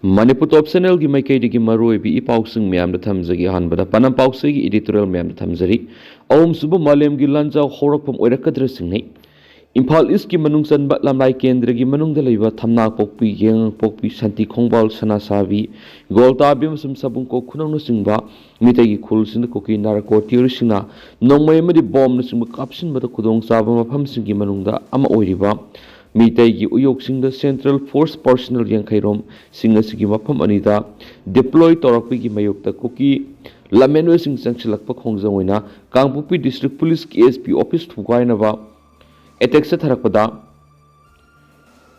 Manipur Top Channel की माइकैदगी मरुओइबी इपाउसिंग ma'am थमजगी अहानबदा पनम पाउसगी editorial ma'am थमजरी अहम सुब मालेम की लांजाव हौरकफम ओइरकद्रसिंगनै इम्फाल ईस्ट की मनुंग चनब लमलाई केंद्र की मनुंग दलैबा थमना पोकपी येंग पोकपी शांति खोंगबाल सनासाबी गोलताबी मसम सबुंग को खुनंग सिंगबा मितैगी खुलसिन कोकी नारको टियरिसिंगना नोंमै मदि बॉम्ब नसिंग कापसिन बद खुदोंग चाबा मफम सिंगी मनुंगदा अमा ओइरिबा मीतैगी उयोगसिंगदा सेंट्रल फोर्स पर्सनल यंखैरोम सिंगसिगी मफम अनिदा डिप्लॉय तौरकपी मयोक्ता कोकी लमेनवे सिंग चंगसिलकप खोंगजोइना कांगपुपी डिस्ट्रिक्ट पुलिस की एसपी ऑफिस थुगाइनबा एटेक से थरकपदा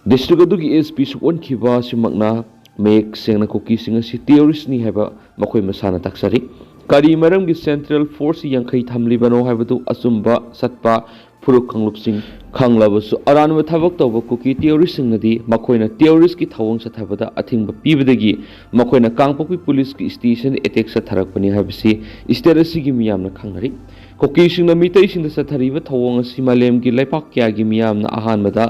डिस्ट्रिक्ट अदुगी एसपी सुकोनखिबा सिमकना मेक सेंगना कोकी सिंगसी टेररिस्टनी हैबा मखोय मसाना तक्सरी करी मरम की सेंट्रल फोर्स यंखै थमलिबनो हैबदु अचुंबा सत्पा फुरुक खंगलुपसिंग खंगलाबसु अरानव थबक तौब कुकी टेररिस्ट सिंगदी मखोयना टेररिस्ट की थवंग सथबदा अथिंग पीबदगी मखोयना कांगपोपी पुलिस की स्टेशन एटेक सथरकपनि हैबसी स्टेटस की मियामना खंगरी कुकी सिंगना मितै सिंगदा सथरिबा थवंग असि मालेम की लैपाक क्यागी मियामना अहानबदा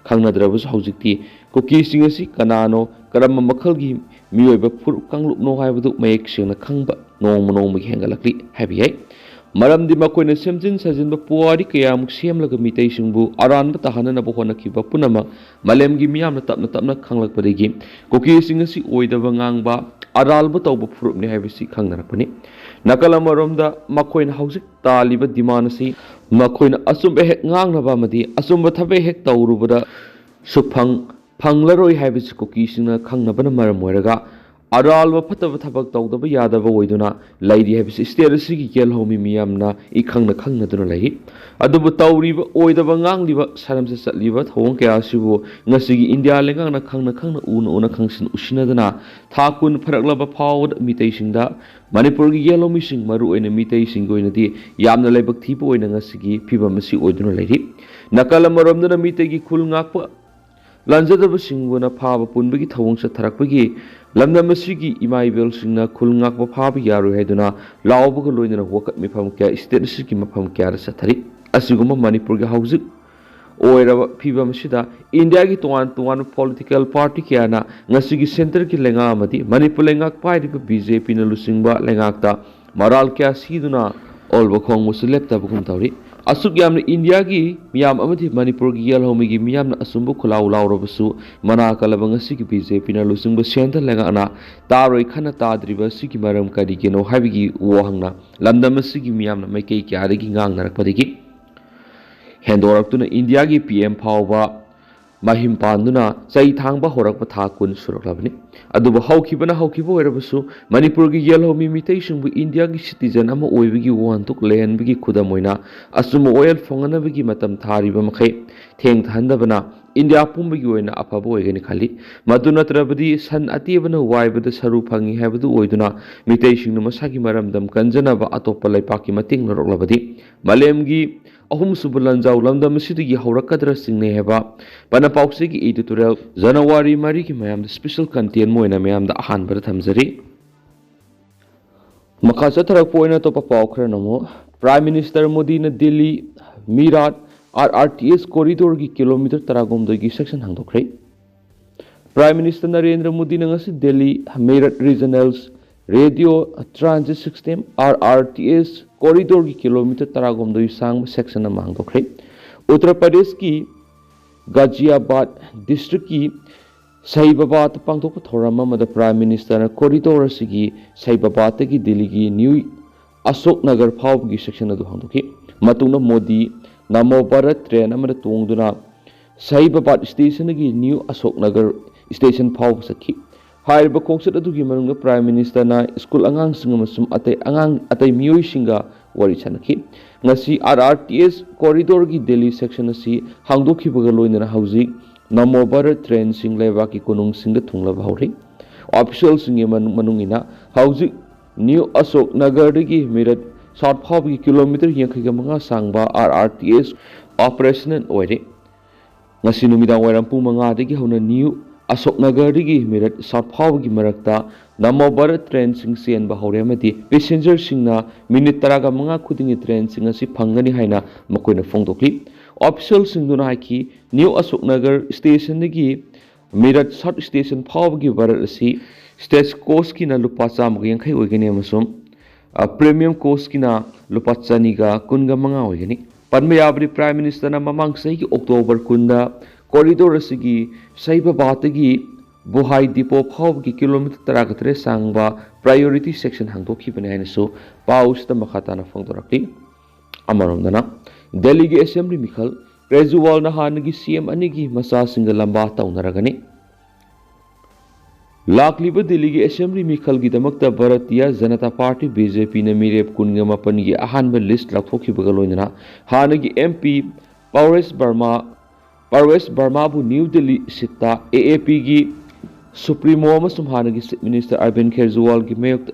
खंगनद्रबसु हौजिकती कुकी सिंगसी कनानो करम मखलगी मियोइबा फुरुक खंगलुपनो हैबदु मयेक सिंगना खंगबा नोंग हेंगलकली हैबियै मरमदि मकोइना सेमजिन सजिनबा पुवारी कयामुक सेमलगा मितैसिंगबु अरानबा तहाननबा होनखिबा पुनमक मालेमगी मियामना तपना तपना खंगलकपदगी कुकीसिंगसी ओइदबा ngang अरालबा तौबा फुरुपनि हैबिसि खंगनरकपनि नकल अमरोमदा मकोइना हौजिक तालिबा दिमानसि मकोइना असुंबा हेक ngangnaba मदि असुंबा थबे हेक तौरुबदा सुफंग फंगलरोय हैबिसि कुकीसिंगना खंगनबना मरम ओइरगा अरालबा फतब थबक तौदबा यादबा ओइदुना लैरि हैबिसि स्टेटसगी गेलहोमी मियामना इखंगना खंगनदुना लैरि अदुबु तौरिबा ओइदबा ngangliba सारमसे चटलिबा थवंग कयासिबु ngasiगी इंडिया लेंगांगना खंगना उना खंगसिन उसिनदना थाकुन फरकलबा फावद मितैसिंगदा मणिपुरगी गेलहोमी सिंग मरु ओइना मितैसिंग ओइनदि यामना लैबक थीबा ओइना ngasiगी फिबमसि ओइदुना लैरि नकल मरमदना मितैगी खुल ngakpa lanjadaba singuna phaba punbagi thawang sa tharakpagi lamdam asigi imaibel singna khulngakba phaba yaru haiduna lawbaga loinana wakat mifam kya state asigi mafam kya sa thari asiguma manipur ga hauzik oiraba phibam sida india gi tuan political party kya na ngasigi center ki lenga amadi manipur lengak pairiba bjp na lusingba lengakta maral kya siduna olba khong musulep tabugum tawri असुक यामन India की मियाम अमथि मणिपुर की येलहोमी की मियाम असुंबु खुलाउ लाउरबसु मना कलबंग सिकी BJP ना लुसिंग centre लेंगा तारोय खना ताद्रिबा सिकी मरम करिगेनो हाबिगी वहंगना लंदम सिकी मियाम मैकै क्यादगी ngangnarapadigi हेंदोरक्तुना इंडिया की पीएम फावबा महिम पांदुना चई थांगबा होरकबा था कुन सुरकलबनि अदुबा हौखिबना हौखिबो ओइरबसु मणिपुर की येलहोमी मितैसिंबु इंडिया की सिटीजन अमा ओइबगी वानतुक लेहनबगी खुदमोइना असुम ओयल फोंगनबगी मतम थारिबा मखै थेंग थांदबना इंडिया पुंबगी ओइना अफबो ओइगनि खाली मदु नत्रबदी सन अतिबना वाइबदा सरु फंगी हैबदु ओइदुना मितैसिंगना मसागी मरमदम कंजनबा अतोप्पा लैपाकी मतिंग लरोकलबदी मलेमगी अहुम सुब लंजाउ लमदम सिदगी हौरकद्र सिंगने हेबा पना पाउक्सिगी एडिटोरियल जनवरी मरी की मयाम स्पेशल कंटेंट मोइना मयाम दा अहान बर थमजरी मखा चथरक पोइना तो पाउखर नमो प्राइम मिनिस्टर मोदी ने दिल्ली मीरठ आरआरटीएस कॉरिडोर की किलोमीटर तरागोमदो की सेक्शन हांदोखरै प्राइम मिनिस्टर नरेंद्र मोदी ने ngasi Delhi Meerut regionals radio transit system RRTS corridor की किलोमीटर तरागोमदो सांग सेक्शन अमा हांदोखरै उत्तर प्रदेश की गाजियाबाद डिस्ट्रिक्ट की सहीबाबाद पांथोक थोरम मद प्राइम मिनिस्टर कॉरिडोर की सहीबाबाद की दिल्ली की न्यू अशोक नगर फाव की सेक्शन अदु हांदोखि मतुंग मोदी नमो भारत ट्रेन अमद तोंगदुना सहीबाबाद स्टेशन की न्यू अशोक नगर स्टेशन फाव सखी हाइरब खोंसत अदुगी मनुंग प्राइम मिनिस्टर ना स्कूल अंगांग सिंग मसुम अतै मियोइ सिंगा वरी छनखि ngasi RRTS corridor की दिल्ली सेक्शन असि हांगदोखिबगा लोइनना हौजिक नमो भारत ट्रेन सिंग लेबा की कोनुंग सिंग थुंगलब हौरि ऑफिशियल सिंग मनुंगिना हौजिक न्यू अशोक नगर की मिरट साउथ फाव की किलोमीटर यंखैगा मंगा सांगबा RRTS ऑपरेशनल ओइरे ngasi numidang wairam pung manga degi hona new Ashok Nagar की मिरट साउथ फाव की मरक्ता नमो भारत ट्रेन सिंग सेन बहौरे अमदी पैसेंजर सिंगना मिनिट तरागा मंगा खुदिंगी ट्रेन सिंग असि फंगनी हाइना मकोइना फोंदोक्ली ऑफिशियल सिंगदुना हाइकी न्यू अशोक नगर स्टेशन की मीरठ साउथ स्टेशन फाउबगी भारत असी स्टेज कोस्ट की लुपा चामग यांखै ओइगनी अमसुम प्रीमियम कोस्ट की लुपा चनीगा कुनगा मंगा ओइगनी पन्म याबरी प्राइम मिनिस्टर ममांग सही की अक्टोबर कुंदा कॉरिडोर असिगी सैबा बातगी बुहाई डिपो फाउबगी किलोमीटर तरागतरे सांगबा प्रायोरिटी सेक्शन हांगदोखिबने हाइनसु पाउसता मखाताना फोंदोरक्ति अमरोंदना दिल्ली की असेंबली मिखल केजरीवाल नहानगी सीएम अनिगी मसा सिंग लंबा तौनरगनी लाखलीब दिल्ली की असेंबली मिखल की दमकता भारतीय जनता पार्टी बीजेपी ने मीरेप कुनगा मपन की अहानब लिस्ट लौथोखिबगा लोइनना हानगी एमपी पावेश वर्मा बु न्यू दिल्ली सिट्टा एएपी की सुप्रीमो अमसुम हानगी चीफ मिनिस्टर अरविंद केजरीवाल की मयोक्त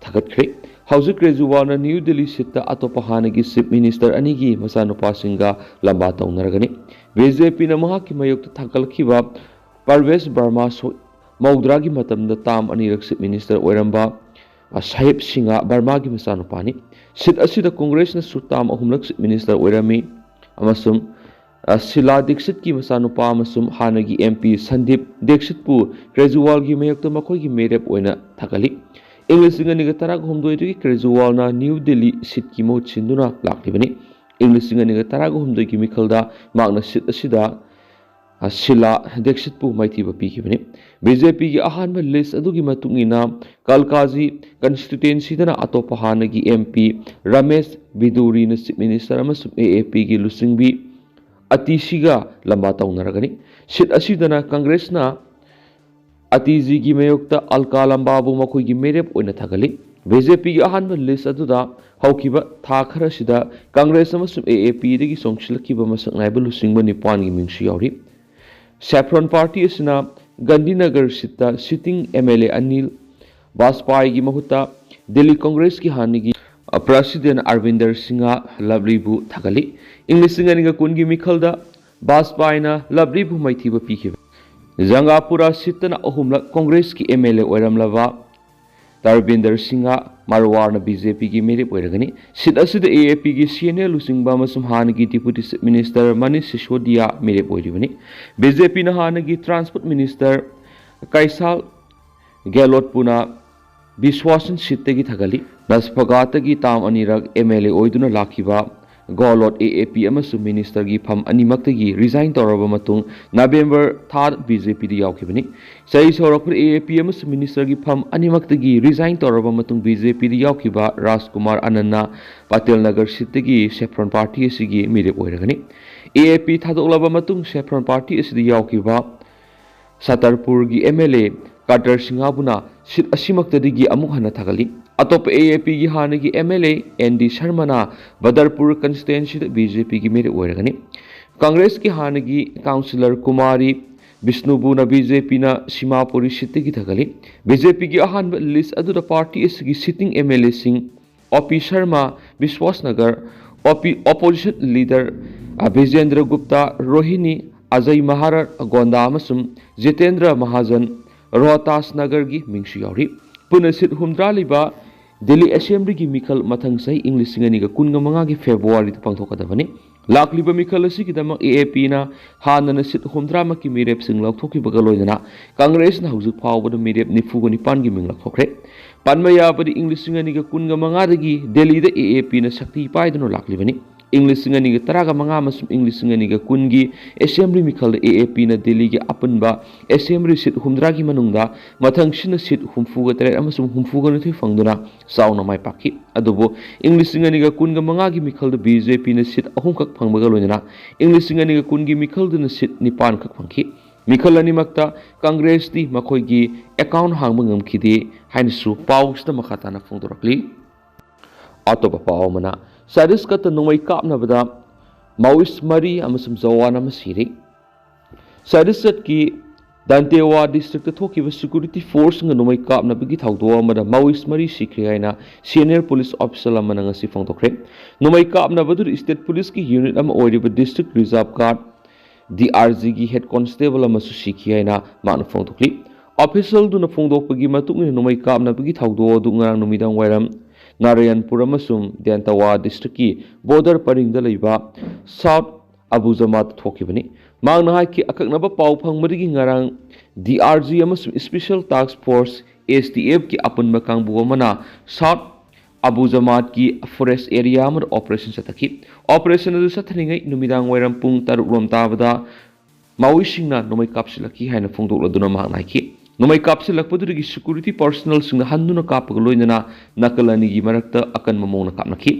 थगतख्रे हौजिक केजरीवाल न्यू दिल्ली सिट्टा अतोप हानगी चीफ मिनिस्टर अनिगी मचानुपासिंगा लंबा तौनरगनी बीजेपी ने महाकी मयोक्त थगलखिबा परवेश वर्मा मौद्रा की मतम ताम अनिरक चीफ मिनिस्टर ओरंबा साहिब सिंह वर्मा की मचानुपानी सीट असिदा कांग्रेस ने ताम अहुमलक चीफ मिनिस्टर ओरमी अमसुम शीला दीक्षित की मचानुपा अमसुम हानगी एमपी संदीप दीक्षित पु केजरीवाल की मयोक्त मखोई मेरेप ओइना थगली इंग्लिश सिंगनिगा तराग हुमदोई केजरीवाल ना न्यू दिल्ली सीट की महुत सिंदुना लाक्लिबनी इंग्लिश सिंगनिगा तराग हुमदोई की मिखलदा मागना सीट असिदा शीला दीक्षित पु माइथीब पीखिबनी बीजेपी की अहानब लिस्ट अदुगी मतुंगिना कलकाजी कंस्टिट्युएंसी दना अतोप हानगी एमपी रमेश बिदूरी ने चीफ मिनिस्टर अमसुम एएपी की लुसिंगबी अतिशिगा लंबा तौनरगनी सीट असिदना कांग्रेस ना अतिजी की मयोक्त अलका लंबाबु मखोई की मेरेप ओइना थगली बीजेपी की अहानब लिस्ट अदुदा हौकिबा था खरसिदा कांग्रेस अमसुम एएपी दगी सोंगसिलखिबा मसक नाइबा लुसिंगबा निपान की मिंगसु यावरी सैफ्रॉन पार्टी असना Gandhinagar seat sitting MLA Anil Vajpayee की महुता दिल्ली कांग्रेस की हानिगी प्रेसिडेंट अरविंदर सिंह लवलीबु थगली इंग्लिश सिंगनिगा कुन की मिखलदा वाजपेयीना लवलीबु माइथीब पीखिब जंगापुरा सीटना अहुमलक कांग्रेस की एमएलए ओरमलबा तरबिंदर सिंह मारवार बीजेपी की मेरेप ओरगनी सीट असिद एएपी की सीएनएल लुसिंगबा मसुम हानगी deputy chief minister Manish Sisodia मेरेप ओरबनी बीजेपी हानगी ट्रांसपोर्ट मिनिस्टर कैसाल गहलोत पुना विश्वासन सीट की थगली नसफगात की ताम अनिरक एमएलए ओइदुना लाखिबा गहलोत एएपी मिनिस्टर की फम अनिमक्तगी रिजाइन तौरबा मतुंग नवेंबर था बीजेपी दी यावखिबनी सही सौरखपुर एएपी मिनिस्टर की फम अनिमक्तगी रिजाइन तौरबा मतुंग बीजेपी दी यावखिबा राजकुमार आनंदना पटेल नगर सीट की सैफ्रॉन पार्टी असिगी मिरेप ओइरगनी एएपी थादोलबा मतुंग सैफ्रॉन पार्टी असिदी यावखिबा सतरपुर की एमएलए कार्टर सिंहाबुना सीट असिमक्तदगी अमुक हना थगली अतोप एएपी की हानगी MLA ND Sharma Badarpur constituency BJP की मेरे ओरगनी कांग्रेस की हानगी काउंसिलर कुमारी विष्णुबुना बीजेपी सीमापुरी सीट की थगली बीजेपी की अहानब लिस्ट अदुदा पार्टी की सिटिंग एमएलए सिंह OP Sharma Vishwasnagar opposition leader Vijender Gupta Rohini Ajay Mahawar Ghonda Jitender Mahajan Rohtas Nagar की मिंगसु यावरी पुनः सीट हुमद्रा लिबा दिल्ली असेंबली की मिखल मथंग सही इंग्लिश सिंगनिगा कुनगा मंगा की फेब्रुआरी पांथोकदबनी लाखलिबा मिखल असिगिदमक एएपी ना हानना सीट हुमद्रा मकी मिरेप सिंग लौथोखिबगा लोइदना कांग्रेस ना हुजुक फावबद मिरेप निफुगो निपान की मिंग लौथोखरे पानमा याबदी इंग्लिश सिंगनिगा कुनगा मंगा दगी दिल्ली द एएपी ना शक्ति पाइदनो लाखलिबनी इंग्लिश सिंगनिगा तरागा मंगा मसुम इंग्लिश सिंगनिगा कुनगी असेंबली मिखल एएपी ना दिल्ली की अपनबा असेंबली सीट हुमद्रा की मनुंगदा मथंगसिन सीट हुमफुगा तरे अमसुम हुमफुगा नथि फंगदुना साउना माइ पाखि अदुबो इंग्लिश सिंगनिगा कुनगा मंगा की मिखल द बीजेपी ना सीट अहुमकक फंगबगा लोइना इंग्लिश सिंगनिगा कुनगी मिखल दुना सीट निपान कक फंखि मिखल अनिमक्ता कांग्रेस दी मखोइगी अकाउंट हांगबा ngamkhide hainsu pausda makhatana phongdorakli अतोप पाव मना सारिस कत नोंगै कापनबदा माउइस मरी अमसुम जवान अम सिरे सारिस की दांतेवा डिस्ट्रिक्ट थोकिब सिक्योरिटी फोर्स नोंगै कापनबगी थाउदो अमदा माउइस मरी सिख्रे हाइना सीनियर पुलिस ऑफिसर अमना ngasi फोंदोखरे नोंगै कापनबदु स्टेट पुलिस की यूनिट अम ओइरिब डिस्ट्रिक्ट रिजर्व गार्ड डीआरजी की हेड कांस्टेबल अमसु सिखि हाइना मान फोंदोखली ऑफिसर दुना फोंदोकपगी मतुंग नोंगै कापनबगी थाउदो दु ngarang numidang wairam नारायणपुर देंतवा डिस्ट्रिक्ट की बॉर्डर परिंग south Abu Zamat thokibani mang na ki akaknaba pau phangmari ngarang DRG amasum Special Task Force STF ki apunba kangbu amana South Abu Zamat ki forest area amar operation sataki operation adu sathringai numidang wairam pung taruk rom tabada Maui singna nomai kapsilaki haina phongdok laduna mang naiki nomai kapsilakpaduri gi security personnel singna handuna kapag loinana nakalani gi marakta akan mamong na kapnaki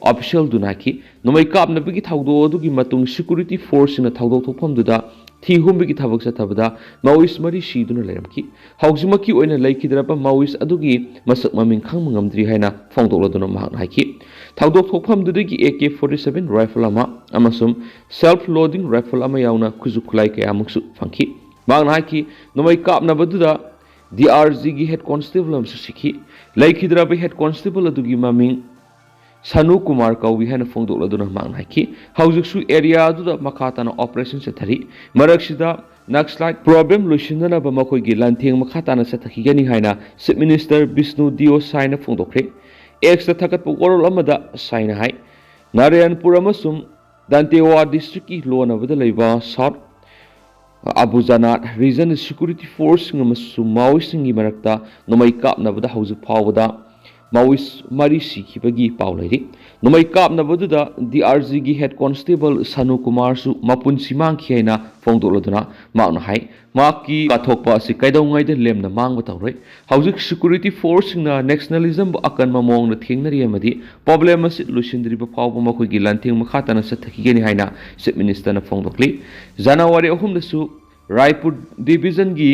official dunaki nomai kapna bigi thawdo adugi matung security force na thawdo thokpham duda thi humbigi thabak sathabada Maoist mari siduna leramki haujimaki oina laikhidrapa Maoist adugi masak maming khang ngamdri haina phongdok laduna mang naiki thawdok thokpham dudagi AK-47 rifle ama amasum self loading rifle ama yauna khujuk khulai kaya muksu phangki mang naiki nomai kapna baduda DRG gi head constable amsu sikhi laikhidrapa head constable adugi maming Sanu Kumar Kawi hana phongdok laduna mang naiki haujiksu area aduda makhatana operation sathari maraksida Naxalite problem luishinana ba makoi gi lantheng makhatana sathaki gani haina Chief Minister Vishnu Dio Saina phongdokre X thakat pu orol amada Saina hai Narayanpur amasum Dantewa district ki lona bada leiba South Abu Zanat region security force ngamasum Maoist ngi marakta nomai kapna bada haujuk phawada Maoist mari sikhibagi paulairi nomai kapna baduda DRG gi head constable Sanu Kumar su mapun simang khiaina phongdoladuna maakna hai maki kathokpa si kaidongai de lemna mangba tawroi haujik security force na nationalism akan mamong na thingnari amadi problem asi lushindri ba phawba makhoi gi lanthing makhatana sathaki geni haina chief minister na phongdokli January 3 da su Raipur division gi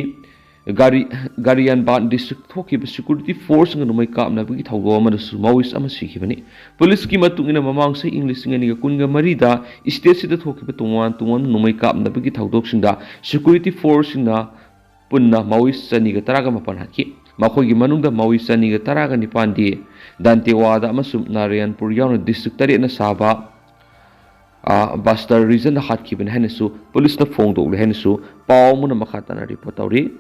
Garian Ban district thoki security force ngai kapna bagi thawdo amada su Maoist ama sikhibani police ki matungina mamang sai English ngani ga kunga marida state sida thoki tungan nomai kapna bagi thawdok singda security force na punna Maoist sani ga taraga mapan haki makhoi gi manungda Maoist sani ga taraga nipan di Dantewada amasum Narayanpur yauna district tare na saba Bastar region na hatkibani hanesu police na phongdok le hanesu paw muna makhatana report tawri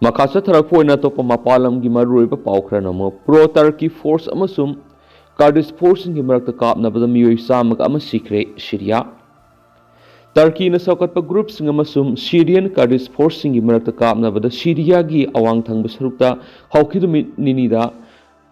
Makasa tharakpoina topa mapalam gi maruiba paukhra namo pro Turkey force amasum Kurdish force gi marakta kapna bada miyoi samag ama sikre Syria Turkey na sakatpa groups amasum Syrian Kurdish force gi marakta kapna bada Syria gi awang thangba sarukta haukhidu ninida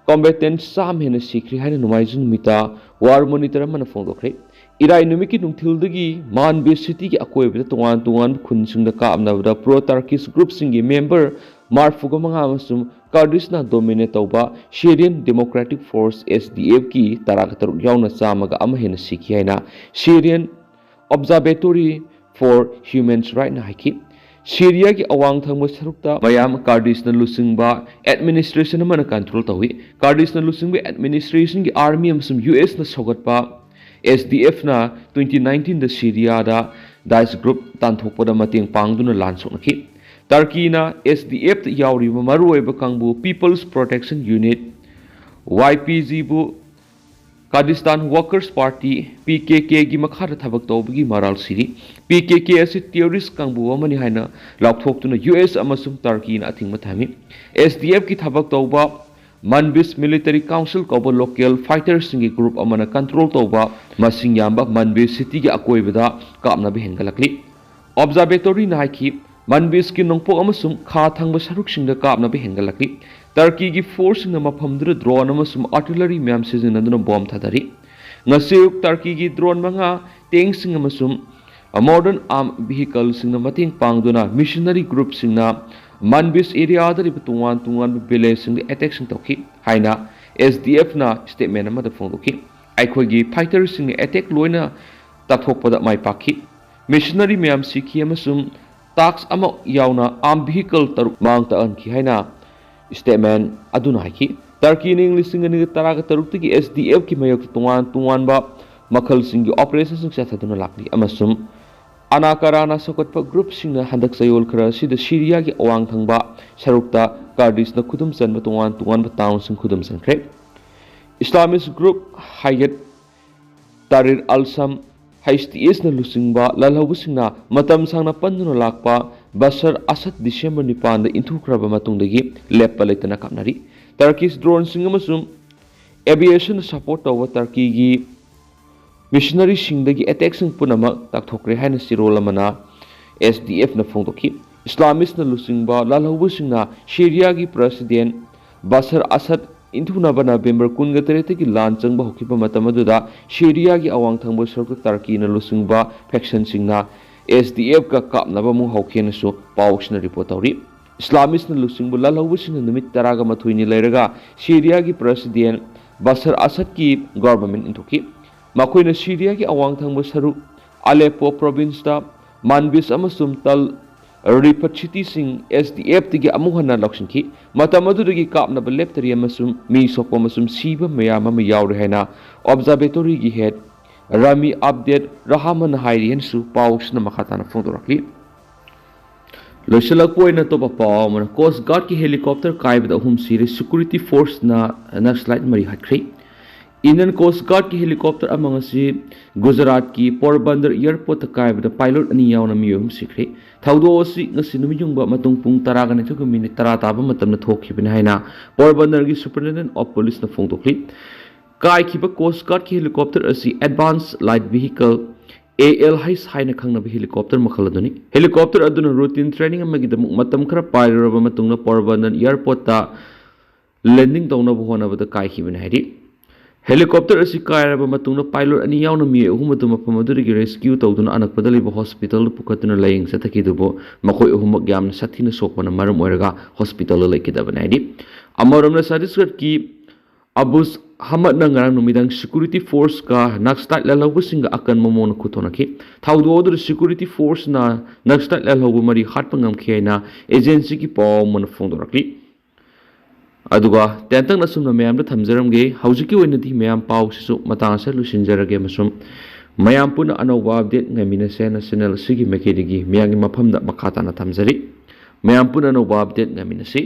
combatant sam hena sikri haina numaijun mita war monitor mana phongdokre Irai numiki nungthildagi Manbij city ki akoibada tungan khunsingda kaapnabada pro Turkish group singi member marfuga manga amasum Kurdish na dominate tauba Syrian Democratic Force SDF ki tarakataruk yauna samaga ama hena sikhi haina Syrian Observatory for Human Rights na haiki Syria ki awang thangba sarukta mayam Kurdish na lusingba administration mana control tawi Kurdish na lusingba administration ki army amasum US na sogatpa SDF na 2019 da Syria da Daesh group tanthokpada mateng pangduna lansoknaki Turkey na SDF yauri maruoiba kangbu People's Protection Unit YPG bu Kurdistan Workers Party PKK gi makhara thabak tawbagi maral siri PKK asi terrorist kangbu amani haina laukthokuna US amasum Turkey na athingma thami SDF ki thabak tawba Manbij Military Council kauba local fighters singi group amana control tawba masing yamba Manbij city gi akoibada kapna be hengalakli observatory na haiki Manbij ki nongpok amasum kha thangba saruk singda kapna be hengalakli Turkey gi force na maphamdra drone amasum artillery myam sizinaduna bomb thadari ngasiyuk Turkey gi drone manga tank sing amasum modern armed vehicle singna mating pangduna missionary group singna Manbij area adari tungan village sing attack sing toki haina SDF na statement amada phongdoki aikhogi fighter sing attack loina tathokpada mai pakhi missionary myam sikhi amasum tax ama yauna armed vehicle taruk mangta an ki haina statement aduna haiki Turkey in English sing ani taraga taruk tigi SDF ki mayok tungan ba makhal sing operation sing sathaduna lakli amasum Anakarana sokotpa group singna handak sayol khara sida Syria gi awang thangba sarukta Kurdish na khudum san tungan ba town sing khudum san kre Islamist group Hayat Tahrir al-Sham HTS na lusingba lalhabu singna matam sangna panduna lakpa Bashar Assad December 9 da inthukraba matungdagi leppa leitana kapnari Turkish drone sing amasum aviation support over Turkey gi ꯃꯤꯁꯅꯔꯤꯁꯤꯡꯗꯒꯤ ꯑꯦꯇꯦꯛꯁꯤꯡ ꯄꯨꯝꯅꯃꯛ ꯇꯥꯛꯊꯣꯛꯈ꯭ꯔꯦ ꯍꯥꯏꯅ ꯆꯤꯔꯣꯜ ꯑꯃꯅ SDFꯅ ꯐꯣꯡꯗꯣꯛꯈꯤ꯫ ꯏꯁꯂꯥꯃꯤꯁꯅ ꯂꯨꯆꯤꯡꯕ ꯂꯥꯜꯍꯧꯕꯁꯤꯡꯅ ꯁꯤꯔꯤꯌꯥꯒꯤ president ꯕꯁꯔ ꯑꯁꯗ ꯏꯟꯊꯨꯅꯕ November 18ꯗꯒꯤ ꯂꯥꯟ ꯆꯪꯕ ꯍꯧꯈꯤꯕ ꯃꯇꯝ ꯑꯗꯨꯗ ꯁꯤꯔꯤꯌꯥꯒꯤ ꯑꯋꯥꯡ ꯊꯪꯕ ꯁꯔꯨꯛꯇ ꯇꯔꯀꯤꯅ ꯂꯨꯆꯤꯡꯕ ꯐꯦꯛꯁꯟꯁꯤꯡꯅ SDFꯀ ꯀꯥꯞꯅꯕ ꯑꯃꯨꯛ ꯍꯧꯈꯤꯅꯁꯨ ꯄꯥꯎꯁꯤꯅ ꯔꯤꯄꯣꯔꯠ ꯇꯧꯔꯤ꯫ ꯏꯁꯂꯥꯃꯤꯁꯅ ꯂꯨꯆꯤꯡꯕ ꯂꯥꯜꯍꯧꯕꯁꯤꯡꯅ ꯅꯨꯃꯤꯠ 12 ꯂꯩꯔꯒ ꯁꯤꯔꯤꯌꯥꯒꯤ ꯄ꯭ꯔꯦꯁꯤꯗꯦꯟ ꯕꯁꯔ ꯑꯁꯗꯀꯤ ꯒꯚꯔꯟꯃꯦꯟꯠ ꯏꯟꯊꯣꯛꯈꯤ꯫ ꯃꯈꯣꯏꯅ ꯁꯤꯔꯤꯌꯥꯒꯤ ꯑꯋꯥꯡ ꯊꯪꯕ ꯁꯔꯨꯛ ꯑꯂꯦꯄꯣ ꯄ꯭ꯔꯣꯚꯤꯟꯁꯇ ꯃꯥꯟꯕꯤꯁ ꯑꯃꯁꯨꯡ ꯇꯜ ꯔꯤꯐꯠ ꯁꯤꯇꯤꯁꯤꯡ SDFꯇꯒꯤ ꯑꯃꯨꯛ ꯍꯟꯅ ꯂꯧꯁꯤꯟꯈꯤ꯫ ꯃꯇꯝ ꯑꯗꯨꯗꯒꯤ ꯀꯥꯞꯅꯕ ꯂꯦꯞꯇꯔꯤ ꯑꯃꯁꯨꯡ ꯃꯤ ꯁꯣꯛꯄ ꯑꯃꯁꯨꯡ ꯁꯤꯕ ꯃꯌꯥꯝ ꯑꯃ ꯌꯥꯎꯔꯦ ꯍꯥꯏꯅ ꯑꯣꯕꯖꯥꯔꯕꯦꯇꯣꯔꯤꯒꯤ ꯍꯦꯗ ꯔꯥꯃꯤ ꯑꯕꯗꯦꯠ ꯔꯍꯃꯟ ꯍꯥꯏꯔꯤ ꯍꯥꯏꯅꯁꯨ ꯄꯥꯎꯁꯤꯅ ꯃꯈꯥ ꯇꯥꯅ ꯐꯣꯡꯗꯣꯔꯛꯂꯤ꯫ ꯂꯣꯏꯁꯤꯜꯂꯛꯄ ꯑꯣꯏꯅ ꯑꯇꯣꯞꯄ ꯄꯥꯎ ꯑꯃꯅ ꯀꯣꯁ ꯒꯥꯔꯗꯀꯤ ꯍꯦꯂꯤꯀꯣꯞꯇꯔ ꯀꯥꯏꯕꯗ 3 ꯁꯤꯔꯦ, ꯁꯦꯀ꯭ꯌꯨꯔꯤꯇꯤ ꯐꯣꯔꯁꯅ ꯅꯛꯁꯂꯥꯏꯠ 3 ꯍꯥꯠꯈ꯭ꯔꯦ꯫ ꯏꯟडियन कोस्ट गार्ड की हेलीकॉप्टर गुजरात की पोरबंदर एयरपोर्ट कायबद पायलट अनी यावना मियोम सिखरे थौदोसी ngasi numiयुंग मतुंग पुंग 10 मिनिट 10 ताबा मतमना थोखिबने हाइना पोरबंदर की सुपरिटेंडेंट ऑफ पुलिस न फोंदोखली। कायखिबा कोस्ट गार्ड की हेलीकॉप्टर असी एडवांस लाइट व्हीकल ALH हाइना खंगनब हेलीकॉप्टर मखल अदुनी। हेलीकॉप्टर अदुना रूटीन ट्रेनिंग अमगिदम मतम खरा पायरब मतुंगना पोरबंदर एयरपोर्ट ता लैंडिंग तौनब होनबद कायखिबने हाइरी। हेलीकॉप्टर असी कायरब मतुंगना पायलट अनी यावना मी अहुम मफम अदुदगी रेस्क्यू तौदुना अनकपदा लैबा हॉस्पिटल पुखतुना लायिंग चथकिदुबो मखोय अहुमक यामना साथीना सोकपना मरम ओइरगा हॉस्पिटल लैकिदबने हाइदी। अमरमना छत्तीसगढ़ की अबुस हमद नंगरांग नुमिदांग सिक्योरिटी फोर्स का नक्सलाइट लालौबसिंग अकन ममोन खुथोनखि। थाउदोदु सिक्योरिटी फोर्स ना नक्सलाइट लालौब मरी हाटपा ngamखि हाइना एजेंसी की पाव मन फोंदोरखि। अदुगा तेंतंग असुमना मयाम द थमजरमगे हौजिकी ओइनदि मयाम पाव सिसु मतांग से लुसिनजरगे मसुम मयाम पुना अनौबा अपडेट ngamiनसे नेशनल सिगी मेकेदिगी मयागी मफमदा मखाताना थमजरी। मयाम पुना अनौबा अपडेट ngamiनसे।